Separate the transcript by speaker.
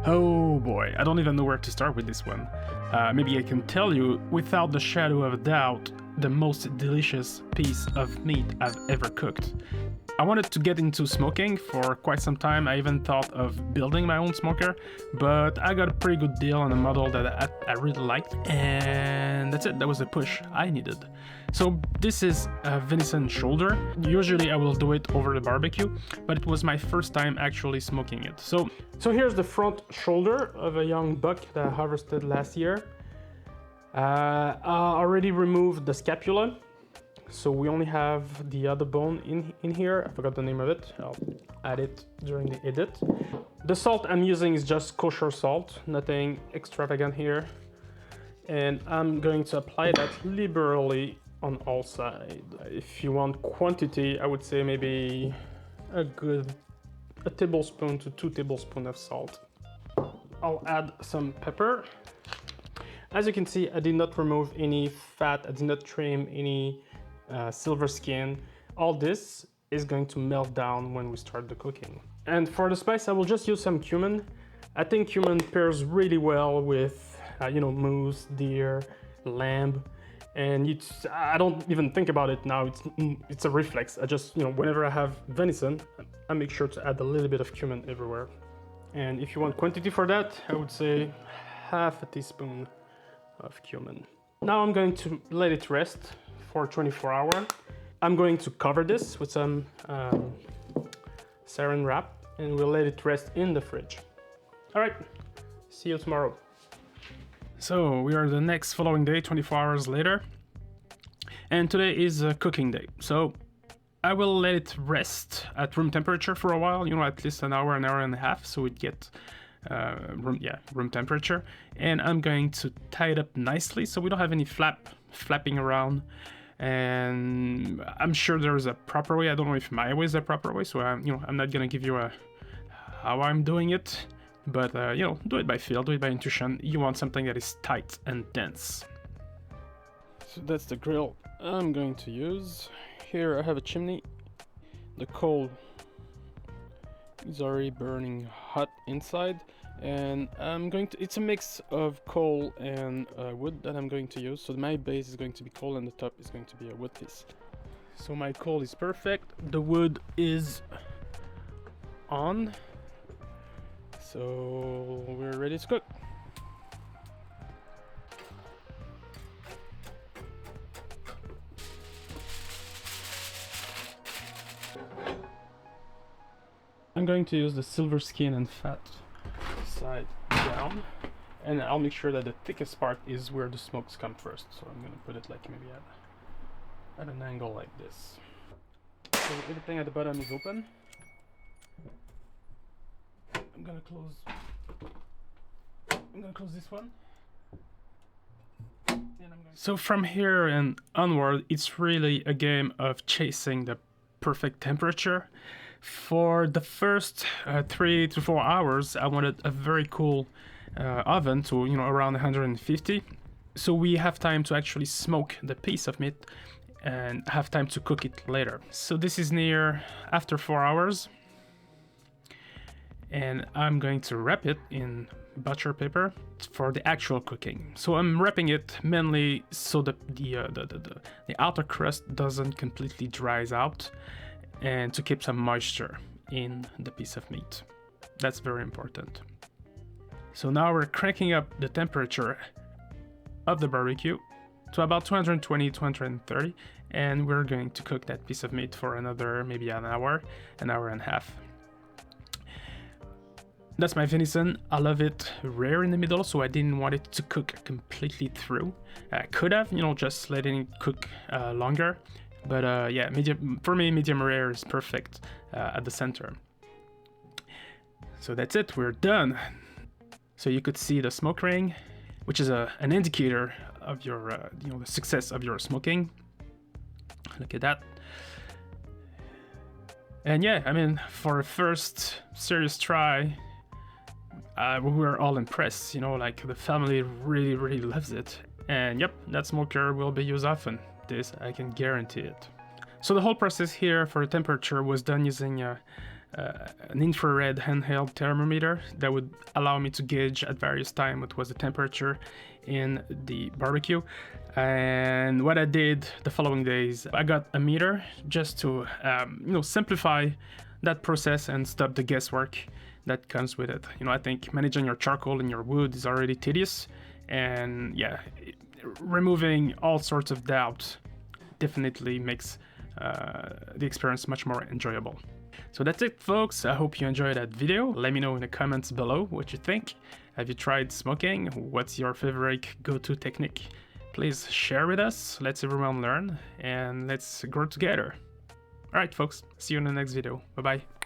Speaker 1: Oh boy, I don't even know where to start with this one. Maybe I can tell you, without the shadow of a doubt, the most delicious piece of meat I've ever cooked. I wanted to get into smoking for quite some time. I even thought of building my own smoker, but I got a pretty good deal on a model that I really liked, and that's it. That was the push I needed. So this is a venison shoulder. Usually I will do it over the barbecue, but it was my first time actually smoking it. So here's the front shoulder of a young buck that I harvested last year. I already removed the scapula. So we only have the other bone in here. I forgot the name of it. I'll add it during the edit. The salt I'm using is just kosher salt, nothing extravagant here. And I'm going to apply that liberally on all sides. If you want quantity, I would say maybe a tablespoon to 2 tablespoons of salt. I'll add some pepper. As you can see, I did not remove any fat. I did not trim any silver skin. All this is going to melt down when we start the cooking. And for the spice, I will just use some cumin. I think cumin pairs really well with moose, deer, lamb, and I don't even think about it now. It's a reflex. I just whenever I have venison, I make sure to add a little bit of cumin everywhere. And if you want quantity for that, I would say half a teaspoon of cumin. Now I'm going to let it rest for 24 hours. I'm going to cover this with some saran wrap and we'll let it rest in the fridge. All right, see you tomorrow. So we are the next following day, 24 hours later. And today is a cooking day. So I will let it rest at room temperature for a while, at least an hour and a half, so it gets room temperature. And I'm going to tie it up nicely so we don't have any flapping around. And I'm sure there is a proper way. I don't know if my way is the proper way, so I'm not gonna give you how I'm doing it, but do it by feel, do it by intuition. You want something that is tight and dense. So that's the grill I'm going to use. Here I have a chimney. The coal is already burning hot inside, and it's a mix of coal and wood that I'm going to use. So my base is going to be coal and the top is going to be a wood piece. So my coal is perfect, the wood is on, so we're ready to cook. I'm going to use the silver skin and fat side down, and I'll make sure that the thickest part is where the smokes come first. So I'm going to put it like maybe at an angle like this. So everything at the bottom is open. I'm going to close this one. So from here and onward, it's really a game of chasing the perfect temperature. For the first 3 to 4 hours, I wanted a very cool oven to around 150, so we have time to actually smoke the piece of meat and have time to cook it later. So this is near after 4 hours, and I'm going to wrap it in butcher paper for the actual cooking. So I'm wrapping it mainly so that the outer crust doesn't completely dries out, and to keep some moisture in the piece of meat. That's very important. So now we're cranking up the temperature of the barbecue to about 220, 230, and we're going to cook that piece of meat for another maybe an hour and a half. That's my venison. I love it rare in the middle, so I didn't want it to cook completely through. I could have, just letting it cook longer. But for me, medium rare is perfect at the center. So that's it, we're done. So you could see the smoke ring, which is an indicator of your, the success of your smoking. Look at that. And for a first serious try, we were all impressed. The family really, really loves it. And yep, that smoker will be used often. This I can guarantee it. So the whole process here for the temperature was done using an infrared handheld thermometer that would allow me to gauge at various times what was the temperature in the barbecue. And what I did the following days, I got a meter just to simplify that process and stop the guesswork that comes with it. I think managing your charcoal and your wood is already tedious, and yeah, removing all sorts of doubt definitely makes the experience much more enjoyable. So that's it, folks. I hope you enjoyed that video. Let me know in the comments below what you think. Have you tried smoking? What's your favorite go-to technique? Please share with us. Let's everyone learn, and let's grow together. Alright, folks. See you in the next video. Bye-bye.